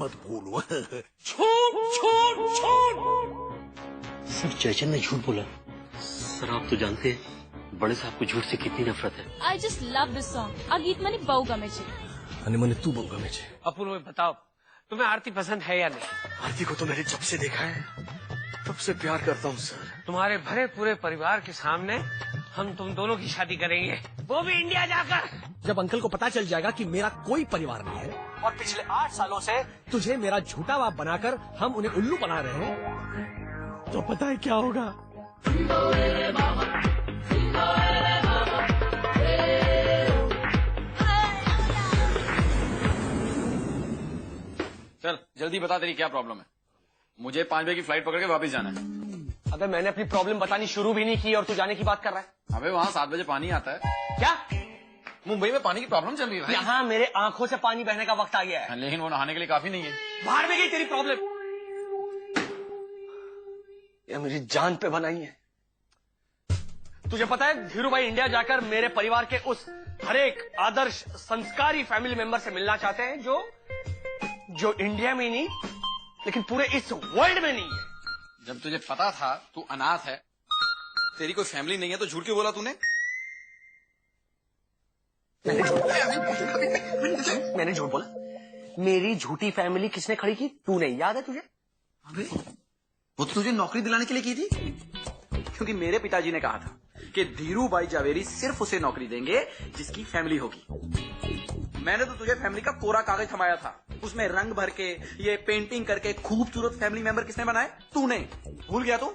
मत बोलो। झूठ झूठ झूठ। सर जयचंद ने झूठ बोला। सर आप तो जानते हैं बड़े साहब को झूठ से कितनी नफरत है। I just love this song. आ गीत मने बहु गमे छे। અને મને તું બહુ ગમે છે। अपूर्व बताओ, तुम्हें आरती पसंद है या नहीं? आरती को तो मैंने जब से देखा है तब से प्यार करता हूँ सर। तुम्हारे भरे पूरे परिवार के सामने हम तुम दोनों की शादी करेंगे, वो भी इंडिया जाकर। जब अंकल को पता चल जाएगा कि मेरा कोई परिवार नहीं है और पिछले 8 सालों से तुझे मेरा झूठा बाप बनाकर हम उन्हें उल्लू बना रहे हैं, तो पता है क्या होगा? चल जल्दी बता तेरी क्या प्रॉब्लम है। मुझे 5 बजे की फ्लाइट पकड़ के वापस जाना है। अबे मैंने अपनी प्रॉब्लम बतानी शुरू भी नहीं की और तू जाने की बात कर रहा है। अबे वहाँ 7 बजे पानी आता है। क्या? मुंबई में पानी की प्रॉब्लम चल रही है भाई। यहाँ मेरे आंखों से पानी बहने का वक्त आ गया है। लेकिन वो नहाने के लिए काफी नहीं है। बाहर में गई तेरी प्रॉब्लम। ये मेरी जान पे बनाई है। तुझे पता है धीरू भाई इंडिया जाकर मेरे परिवार के उस हर एक आदर्श संस्कारी फैमिली मेंबर से मिलना चाहते हैं जो इंडिया में नहीं लेकिन पूरे इस वर्ल्ड में नहीं है। जब तुझे पता था तू अनाथ है, तेरी कोई फैमिली नहीं है, तो झूठ क्यों बोला तूने? मैंने झूठ बोला? मेरी झूठी फैमिली किसने खड़ी की? तूने, याद है तुझे? अबे वो तो तुझे नौकरी दिलाने के लिए की थी, क्योंकि मेरे पिताजी ने कहा था कि धीरू भाई जावेरी सिर्फ उसे नौकरी देंगे जिसकी फैमिली होगी। मैंने तो तुझे फैमिली का कोरा कागज थमाया था, उसमें रंग भर के ये पेंटिंग करके खूबसूरत फैमिली मेंबर किसने बनाए? तूने। भूल गया तू?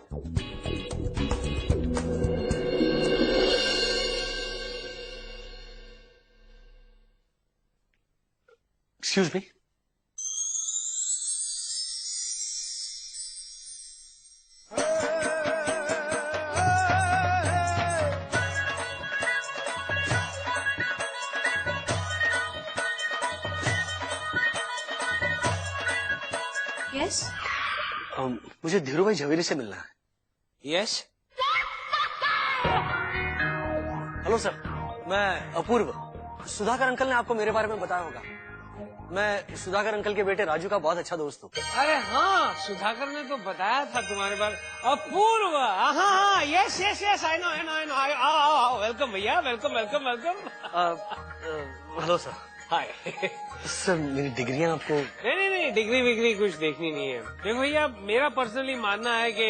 Excuse me. Yes? मुझे धीरू भाई झवेरी से मिलना है। यस। हेलो सर, मैं अपूर्व। सुधाकर अंकल ने आपको मेरे बारे में बताया होगा। मैं सुधाकर अंकल के बेटे राजू का बहुत अच्छा दोस्त हूँ। अरे हाँ, सुधाकर ने तो बताया था तुम्हारे बारे। अपूर्व, हाँ yes yes yes, I know I know I know. आओ वेलकम भैया, welcome welcome welcome. Hello sir. Hi. Sir मेरी डिग्रियां आपको? नहीं, डिग्री विग्री कुछ देखनी नहीं है। देखो भैया, मेरा पर्सनली मानना है कि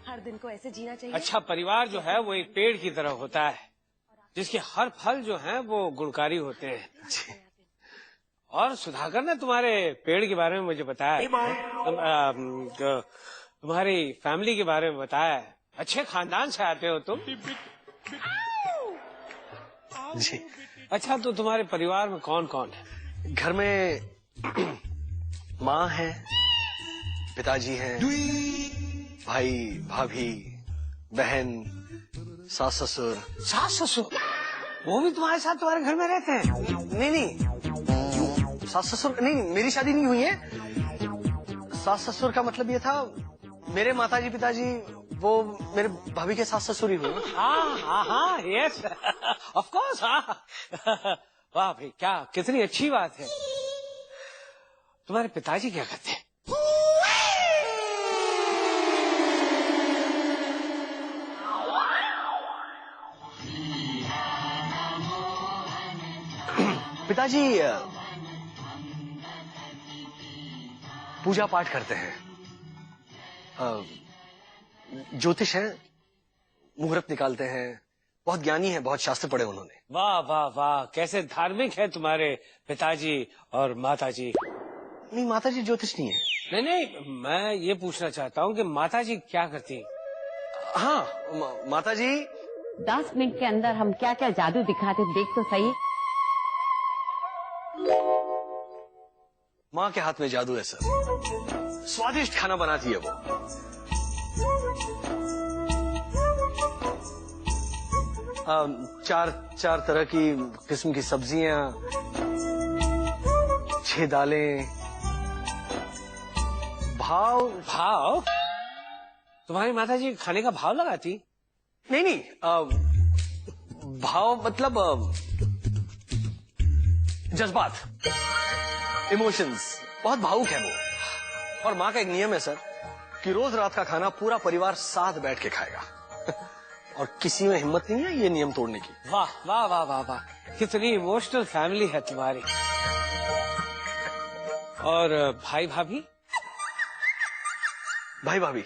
हर दिन को ऐसे जीना चाहिए। अच्छा परिवार जो है वो एक पेड़ की तरह होता है, जिसके हर फल जो हैं वो गुणकारी होते हैं। और सुधाकर ने तुम्हारे पेड़ के बारे में मुझे बताया, तुम्हारी फैमिली के बारे में बताया। अच्छे खानदान से आते हो तुम। जी। अच्छा, तो तुम्हारे परिवार में कौन कौन है? घर में माँ है, पिताजी हैं, भाई भाभी, बहन, सास ससुर। सास ससुर वो भी तुम्हारे साथ तुम्हारे घर में रहते हैं? नहीं, सास ससुर नहीं, मेरी शादी नहीं हुई है। सास ससुर का मतलब ये था मेरे माताजी पिताजी वो मेरे भाभी के सास ससुर ही हुए। हाँ यस ऑफ कोर्स। हाँ वाह भाई, क्या कितनी अच्छी बात है। तुम्हारे पिताजी क्या करते हैं? पिताजी पूजा पाठ करते हैं, ज्योतिष हैं, मुहूर्त निकालते हैं, बहुत ज्ञानी हैं, बहुत शास्त्र पढ़े उन्होंने। वाह वाह वाह, कैसे धार्मिक है तुम्हारे पिताजी और माताजी। नहीं, माताजी ज्योतिष नहीं है। नहीं, मैं ये पूछना चाहता हूँ कि माताजी क्या करती? हाँ, माताजी 10 मिनट के अंदर हम क्या क्या जादू दिखाते देख तो सही। माँ के हाथ में जादू है सर, स्वादिष्ट खाना बनाती है वो। चार तरह की किस्म की सब्जियां, 6 दालें। भाव? तुम्हारी माताजी खाने का भाव लगाती? नहीं, भाव मतलब जज्बात, इमोशंस, बहुत भावुक है वो। और माँ का एक नियम है सर कि रोज रात का खाना पूरा परिवार साथ बैठ के खाएगा। और किसी में हिम्मत नहीं है ये नियम तोड़ने की। वाह वाह वाह वाह वाह, कितनी इमोशनल फैमिली है तुम्हारी। और भाई भाभी? भाई भाभी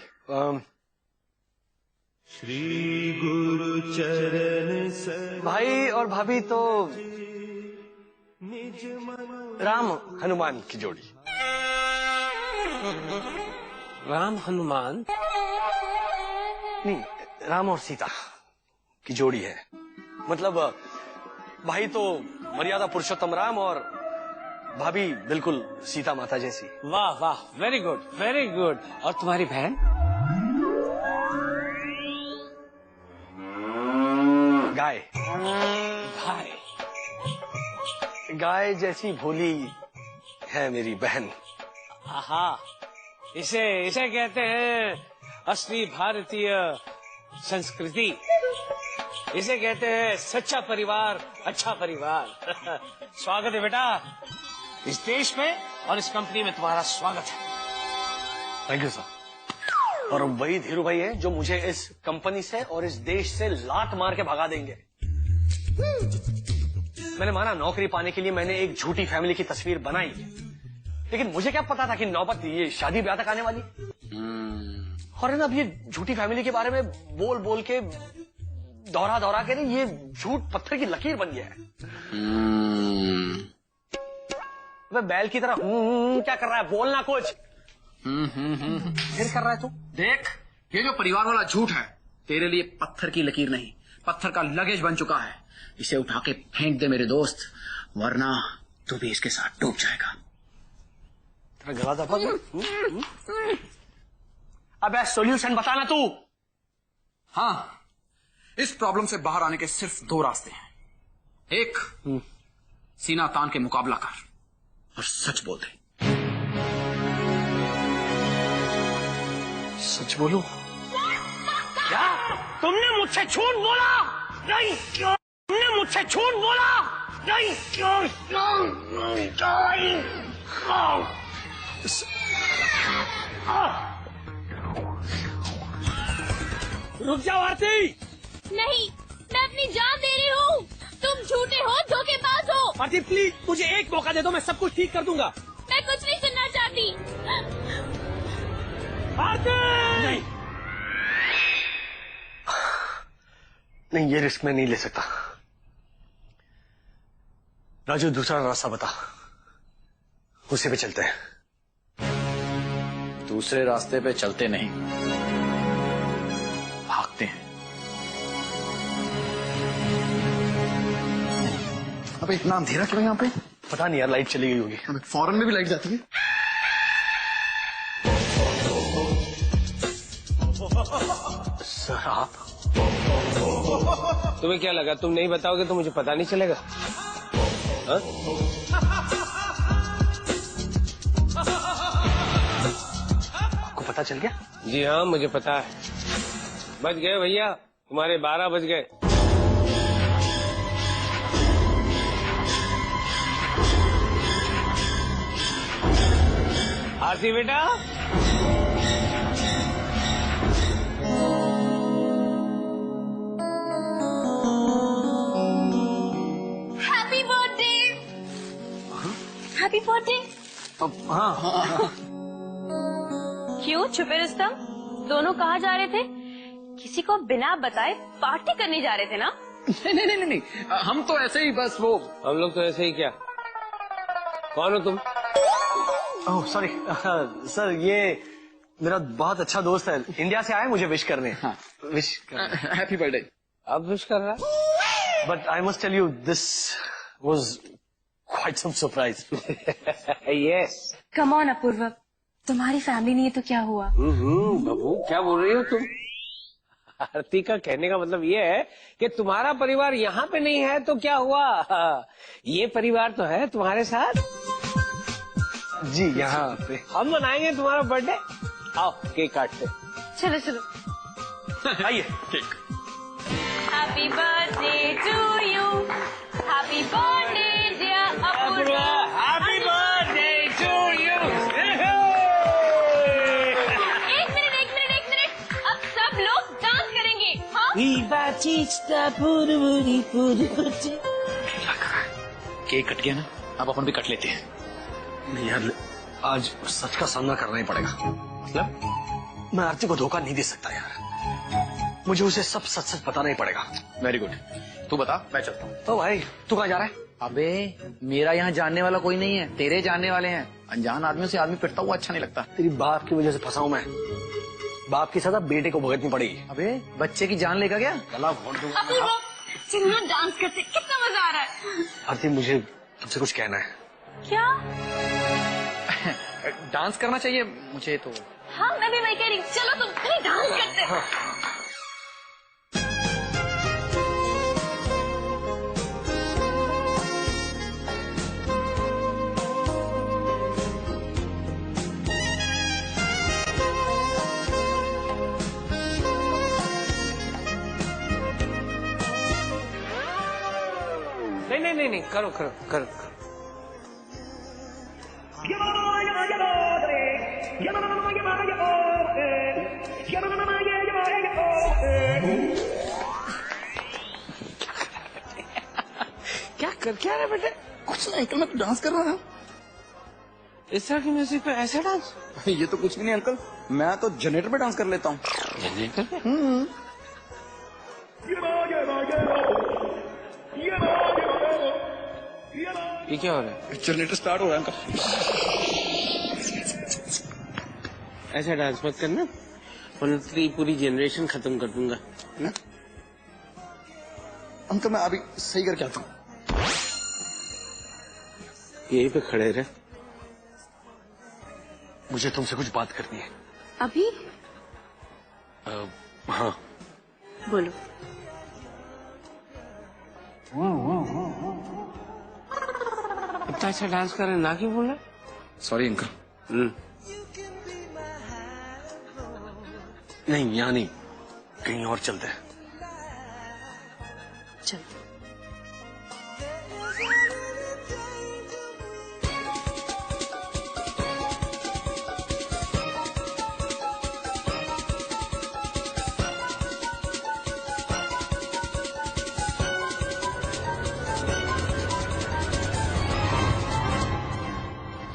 श्री गुरु चरण सर भाई और भाभी तो राम हनुमान की जोड़ी। राम हनुमान? नहीं, राम और सीता की जोड़ी है। मतलब भाई तो मर्यादा पुरुषोत्तम राम और भाभी बिल्कुल सीता माता जैसी। वाह वाह, वेरी गुड वेरी गुड। और तुम्हारी बहन? गाय। भाई गाय जैसी भोली है मेरी बहन। आहा, इसे कहते हैं असली भारतीय संस्कृति। इसे कहते हैं सच्चा परिवार, अच्छा परिवार। स्वागत है बेटा इस देश में, और इस कंपनी में तुम्हारा स्वागत है। Thank you sir. और वही धीरू भाई है जो मुझे इस कंपनी से और इस देश से लात मार के भगा देंगे। मैंने माना नौकरी पाने के लिए मैंने एक झूठी फैमिली की तस्वीर बनाई, लेकिन मुझे क्या पता था कि नौबत ये शादी ब्याह तक आने वाली। और है ना, अब ये झूठी फैमिली के बारे में बोल बोल के दोहरा के ये झूठ पत्थर की लकीर बन गया है। वह बैल की तरह क्या कर रहा है, बोलना कुछ। फिर कर रहा है तू। देख, ये जो परिवार वाला झूठ है तेरे लिए पत्थर की लकीर नहीं, पत्थर का लगेज बन चुका है। इसे उठा के फेंक दे मेरे दोस्त, वरना तू भी इसके साथ डूब जाएगा। तेरा गला दबा। अब सॉल्यूशन बताना तू। हाँ, इस प्रॉब्लम से बाहर आने के सिर्फ दो रास्ते हैं। एक, सीना तान के मुकाबला कर और सच बोल दे। सच बोलूं? क्या तुमने मुझसे झूठ बोला? नहीं, क्यों तुमने मुझसे झूठ बोला? नहीं, क्यों? रुक जाओ आरती। नहीं, मैं अपनी जान दे रही हूँ। तुम झूठे हो, धोखेबाज हो। आरती प्लीज मुझे एक मौका दे दो, मैं सब कुछ ठीक कर दूंगा। मैं कुछ नहीं सुनना चाहती। आरती! नहीं, ये रिस्क मैं नहीं ले सकता। राजू, दूसरा रास्ता बता, उसी पे चलते हैं। दूसरे रास्ते पे चलते नहीं, भागते हैं। अबे इतना अंधेरा क्यों यहाँ पे? पता नहीं यार, लाइट चली गई होगी। अबे फॉरेन में भी लाइट जाती है। सर आप? तुम्हें क्या लगा, तुम नहीं बताओगे तो मुझे पता नहीं चलेगा? हाँ? आपको पता चल गया? जी हाँ, मुझे पता है। बच गए भैया, तुम्हारे 12 बज गए। आरती बेटा, हैप्पी बर्थडे। Happy birthday. हाँ। क्यों छुपे रुस्तम, दोनों कहाँ जा रहे थे? किसी को बिना बताए पार्टी करने जा रहे थे ना? नहीं, हम तो ऐसे ही बस वो। हम लोग तो ऐसे ही। क्या, कौन हो तुम? ओह सॉरी सर, ये मेरा बहुत अच्छा दोस्त है, इंडिया से आया मुझे विश करने। हाँ। विश करने। Happy birthday. अब विश कर रहा है? But I must tell you, this was quite some surprise. Yes. Come on Apurv, तुम्हारी फैमिली नहीं है तो क्या हुआ? बाबू क्या बोल रही हो तुम? आरती का कहने का मतलब ये है कि तुम्हारा परिवार यहाँ पे नहीं है तो क्या हुआ? ये परिवार तो है तुम्हारे साथ। जी, यहाँ पे हम मनाएंगे तुम्हारा बर्थडे। आओ केक काटते। चलो चलो। आइए। Cake. Happy birthday to you, happy birthday dear Apoorv, happy birthday क्या कर रहा है? केक कट गया ना, अब अपन भी कट लेते हैं। नहीं यार, आज सच का सामना करना ही पड़ेगा। मतलब मैं आरती को धोखा नहीं दे सकता यार, मुझे उसे सब सच सच बताना ही पड़ेगा। वेरी गुड, तू बता, मैं चलता हूँ। तो भाई तू कहाँ जा रहा है? अबे मेरा यहाँ जानने वाला कोई नहीं है, तेरे जानने वाले हैं। अनजान आदमियों से आदमी पिटता हुआ अच्छा नहीं लगता। तेरी बाप की वजह से फंसा हूं मैं, बाप की सजा बेटे को भुगतनी पड़ेगी। अबे बच्चे की जान लेगा क्या? गला घोट दूंगा। चलो डांस करते, कितना मजा आ रहा है। आरती मुझे तुमसे कुछ कहना है। क्या? डांस करना चाहिए मुझे तो। हाँ मैं भी वही कह रही हूँ, चलो तुम कहीं डांस करते। हाँ। नहीं, करो करो करो करो। क्या रहे बेटे? कुछ नहीं अंकल, मैं तो डांस कर रहा हूँ। इस तरह की म्यूजिक पे ऐसे डांस? ये तो कुछ भी नहीं अंकल, मैं तो जनरेटर पे डांस कर लेता हूँ। जनरेटर पे? ये क्या हो रहा है? जनरेटर स्टार्ट हो रहा है अंकल। ऐसा डांस मत करना, वरना तेरी पूरी जनरेशन खत्म कर दूंगा। अंकल मैं अभी सही करके आता हूँ। यहीं पे खड़े रहे। मुझे तुमसे कुछ बात करनी है। अभी? हाँ। बोलो। इतना अच्छा डांस कर रहे ना, क्यों बोला? Sorry uncle. नहीं यहाँ नहीं, कहीं और चलते हैं। चल।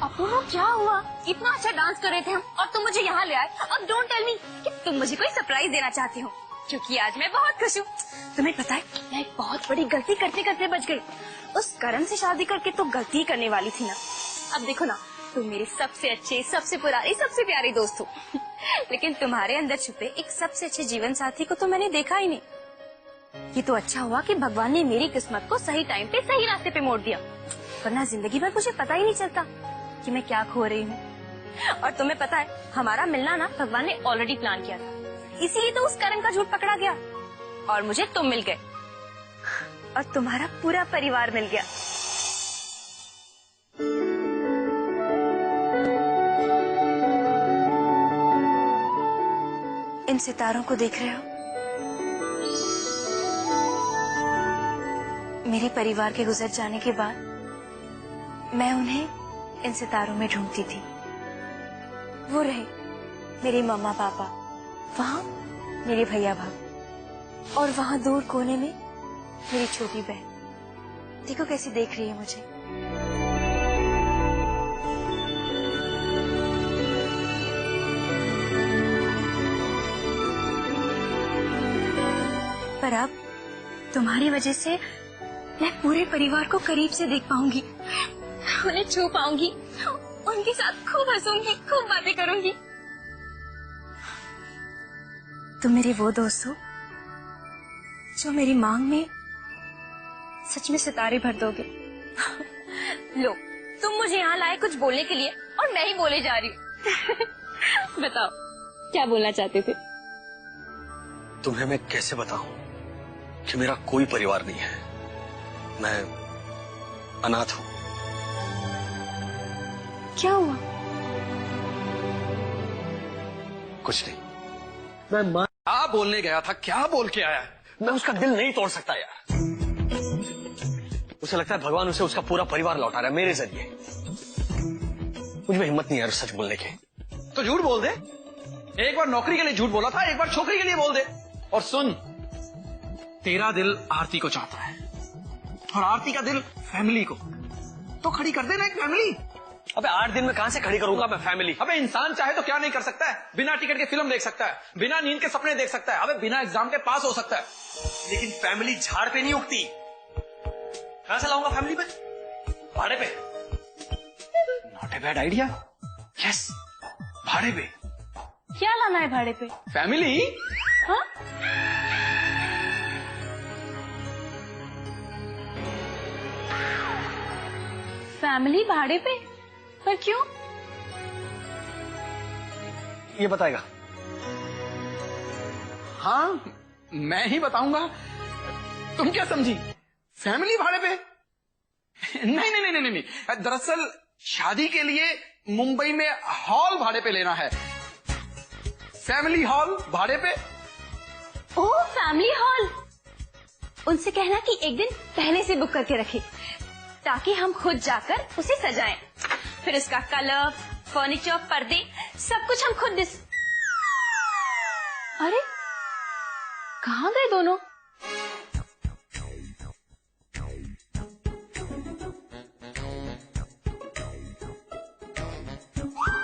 अपूर्व क्या हुआ? इतना अच्छा डांस कर रहे थे हम और तुम मुझे यहाँ ले आए। अब डोंट टेल मी कि तुम मुझे कोई सरप्राइज देना चाहते हो, क्योंकि आज मैं बहुत खुश हूँ। तुम्हें पता है मैं एक बहुत बड़ी गलती करते करते बच गई। उस करण से शादी करके तो गलती ही करने वाली थी ना। अब देखो ना, तुम मेरे सबसे अच्छे, सबसे पुराने, सबसे प्यारे दोस्त हो। लेकिन तुम्हारे अंदर छुपे एक सबसे अच्छे जीवन साथी को तो मैंने देखा ही नहीं। ये तो अच्छा हुआ कि भगवान ने मेरी किस्मत को सही टाइम पे सही रास्ते पे मोड़ दिया, वरना जिंदगी भर मुझे पता ही नहीं चलता कि मैं क्या खो रही हूँ। और तुम्हें पता है हमारा मिलना ना भगवान ने ऑलरेडी प्लान किया था, इसीलिए तो उस करण का झूठ पकड़ा गया और मुझे तुम मिल गए और तुम्हारा पूरा परिवार मिल गया। इन सितारों को देख रहे हो? मेरे परिवार के गुजर जाने के बाद मैं उन्हें इन सितारों में ढूंढती थी। वो रहे मेरे मम्मा पापा, वहाँ मेरे भैया भाभी, और वहाँ दूर कोने में मेरी छोटी बहन। देखो कैसी देख रही है मुझे। पर अब तुम्हारी वजह से मैं पूरे परिवार को करीब से देख पाऊंगी, उन्हें छू पाऊंगी, उनके साथ खूब हंसूंगी, खूब बातें करूंगी। तुम मेरे वो दोस्त हो जो मेरी मांग में सच में सितारे भर दोगे। लो, तुम मुझे यहाँ लाए कुछ बोलने के लिए और मैं ही बोले जा रही हूँ। बताओ क्या बोलना चाहते थे? तुम्हें मैं कैसे बताऊं कि मेरा कोई परिवार नहीं है, मैं अनाथ हूं। क्या हुआ? कुछ नहीं, मैं मां क्या बोलने गया था, क्या बोल के आया। मैं उसका दिल नहीं तोड़ सकता यार। उसे लगता है भगवान उसे उसका पूरा परिवार लौटा रहा है मेरे जरिए। मुझ में हिम्मत नहीं यार सच बोलने की। तो झूठ बोल दे। एक बार नौकरी के लिए झूठ बोला था, एक बार छोकरी के लिए बोल दे। और सुन, तेरा दिल आरती को चाहता है और आरती का दिल फैमिली को, तो खड़ी कर देना एक फैमिली। अबे 8 दिन में कहां से खड़ी करूंगा मैं फैमिली? अबे इंसान चाहे तो क्या नहीं कर सकता है? बिना टिकट के फिल्म देख सकता है, बिना नींद के सपने देख सकता है, अबे बिना एग्जाम के पास हो सकता है, लेकिन फैमिली झाड़ पे नहीं उगती। कहां से लाऊंगा फैमिली में? भाड़े पे। Not a bad idea. Yes, भाड़े पे। क्या लाना है भाड़े पे? फैमिली। हाँ? फैमिली भाड़े पे? पर क्यों? ये बताएगा। हाँ, मैं ही बताऊंगा। तुम क्या समझी? फैमिली भाड़े पे? नहीं नहीं नहीं नहीं नहीं, दरअसल शादी के लिए मुंबई में हॉल भाड़े पे लेना है। फैमिली हॉल भाड़े पे। ओह, फैमिली हॉल। उनसे कहना कि एक दिन पहले से बुक करके रखे, ताकि हम खुद जाकर उसे सजाएं। फिर उसका कलर, फर्नीचर, पर्दे, सब कुछ हम खुद अरे, कहाँ गए दोनों?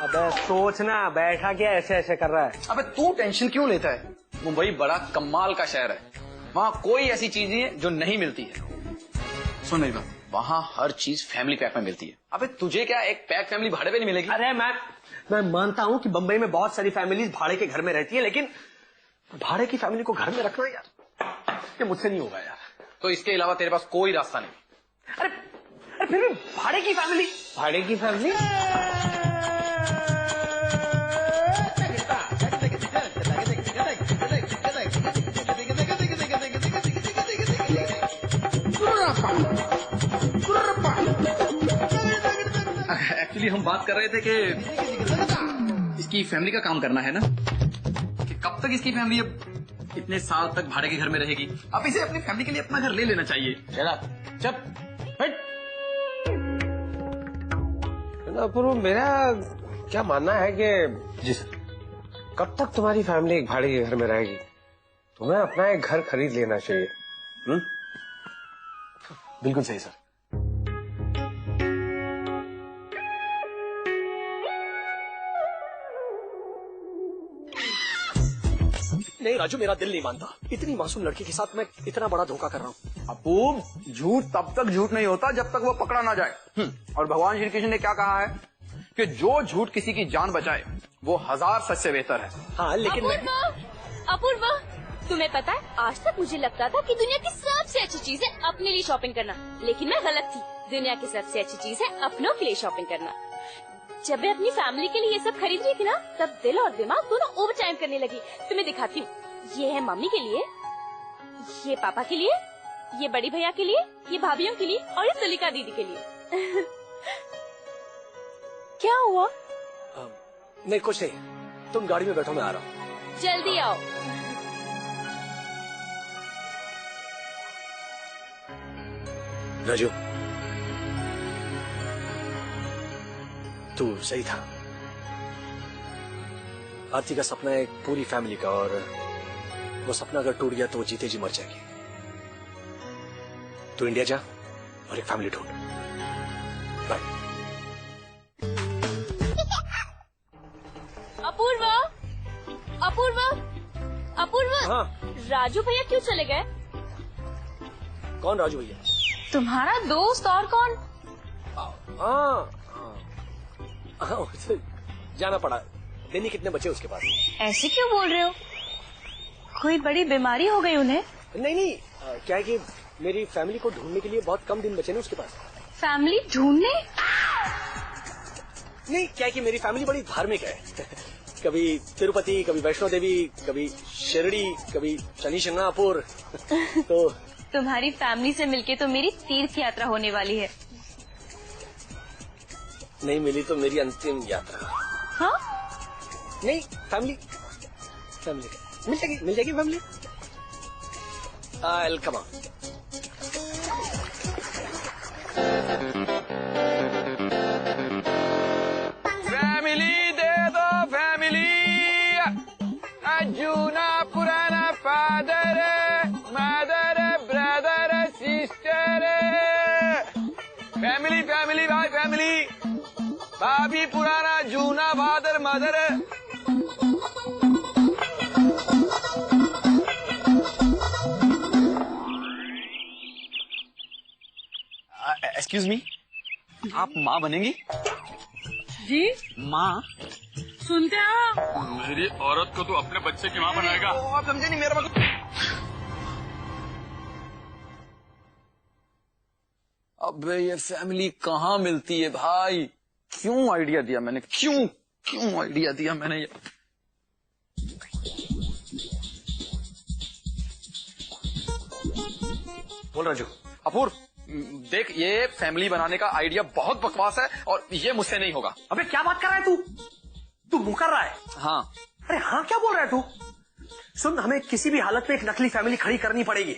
अबे सोचना, बैठा क्या ऐसे ऐसे कर रहा है? अबे तू टेंशन क्यों लेता है? मुंबई बड़ा कमाल का शहर है, वहाँ कोई ऐसी चीज नहीं है जो नहीं मिलती है। सुन मेरी बात, वहाँ हर चीज फैमिली पैक में मिलती है। अबे तुझे क्या एक पैक फैमिली भाड़े पे नहीं मिलेगी? अरे मैं मानता हूं कि बंबई में बहुत सारी फैमिलीज भाड़े के घर में रहती है, लेकिन भाड़े की फैमिली को घर में रखना यार, ये मुझसे नहीं होगा यार। तो इसके अलावा तेरे पास कोई रास्ता नहीं। अरे फिर भी भाड़े की फैमिली। भाड़े की फैमिली? एक्चुअली हम बात कर रहे थे कि इसकी फैमिली का काम करना है ना, कि कब तक इसकी फैमिली अब इतने साल तक भाड़े के घर में रहेगी। अब इसे अपनी फैमिली के लिए अपना घर ले लेना चाहिए। चुप, हट। अपूर्व, मेरा क्या मानना है कि जी सर। कब तक तुम्हारी फैमिली एक भाड़े के घर में रहेगी? तुम्हें अपना एक घर खरीद लेना चाहिए। बिल्कुल सही सर। नहीं राजू, मेरा दिल नहीं मानता। इतनी मासूम लड़की के साथ मैं इतना बड़ा धोखा कर रहा हूँ। अपूब, झूठ तब तक झूठ नहीं होता जब तक वो पकड़ा ना जाए। और भगवान श्री कृष्ण ने क्या कहा है कि जो झूठ किसी की जान बचाए वो 1000 सच से बेहतर है। हाँ, लेकिन अपूर्व, तुम्हें पता है, आज तक मुझे लगता था कि दुनिया की सबसे अच्छी चीज है अपने लिए शॉपिंग करना, लेकिन मैं गलत थी। दुनिया की सबसे अच्छी चीज है अपनों के लिए शॉपिंग करना। जब मैं अपनी फैमिली के लिए ये सब खरीद रही थी ना, तब दिल और दिमाग दोनों ओवर टाइम करने लगी। तुम्हें दिखाती हूँ। ये है मम्मी के लिए, ये पापा के लिए, ये बड़ी भैया के लिए, ये भाभीियों के लिए और ये सलिका दीदी के लिए। क्या हुआ? नहीं कुछ नहीं, तुम गाड़ी में बैठो, मैं आ रहा हूँ। जल्दी आओ। राजू, तू सही था। आरती का सपना है एक पूरी फैमिली का, और वो सपना अगर टूट गया तो वो जीते जी मर जाएगी। तू इंडिया जा और एक फैमिली ढूंढ। बाय। अपूर्व, अपूर्व, अपूर्व। हाँ। राजू भैया क्यों चले गए? कौन राजू भैया? तुम्हारा दोस्त और कौन? जाना पड़ा। देनी कितने बचे उसके पास? ऐसे क्यों बोल रहे हो? कोई बड़ी बीमारी हो गई उन्हें? नहीं नहीं, क्या है कि मेरी फैमिली को ढूंढने के लिए बहुत कम दिन बचे ना उसके पास। फैमिली ढूंढने? नहीं, क्या है कि मेरी फैमिली बड़ी धार्मिक है। कभी तिरुपति, कभी वैष्णो देवी, कभी शिरडी, कभी शनि शिंगणापुर। तो तुम्हारी फैमिली से मिलके तो मेरी तीर्थ यात्रा होने वाली है। नहीं मिली तो मेरी अंतिम यात्रा। हाँ? नहीं, फैमिली मिल जाएगी family. I'll come on. Family दे दो फैमिली, अजूना पुराना फादर मदर पुराना जूना फादर मदर। एक्सक्यूज मी, आप माँ बनेंगी? जी माँ? सुनते हो? मेरी औरत को तू अपने बच्चे की माँ बनाएगा? आप समझे नहीं मेरा मतलब। अबे ये फैमिली कहाँ मिलती है भाई? क्यों आइडिया दिया मैंने? क्यों आइडिया दिया मैंने ये? बोल राजू। अपूर्व, देख ये फैमिली बनाने का आइडिया बहुत बकवास है और ये मुझसे नहीं होगा। अबे क्या बात कर रहा है तू मुंह कर रहा है? हाँ। अरे हाँ क्या बोल रहा है तू? सुन, हमें किसी भी हालत में एक नकली फैमिली खड़ी करनी पड़ेगी।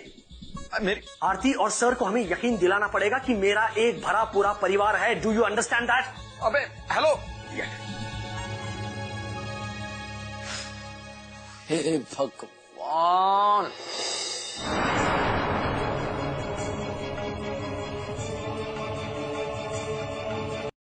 मेरी आरती और सर को हमें यकीन दिलाना पड़ेगा कि मेरा एक भरा पूरा परिवार है। Do you understand that? अबे हेलो। हे भगवान,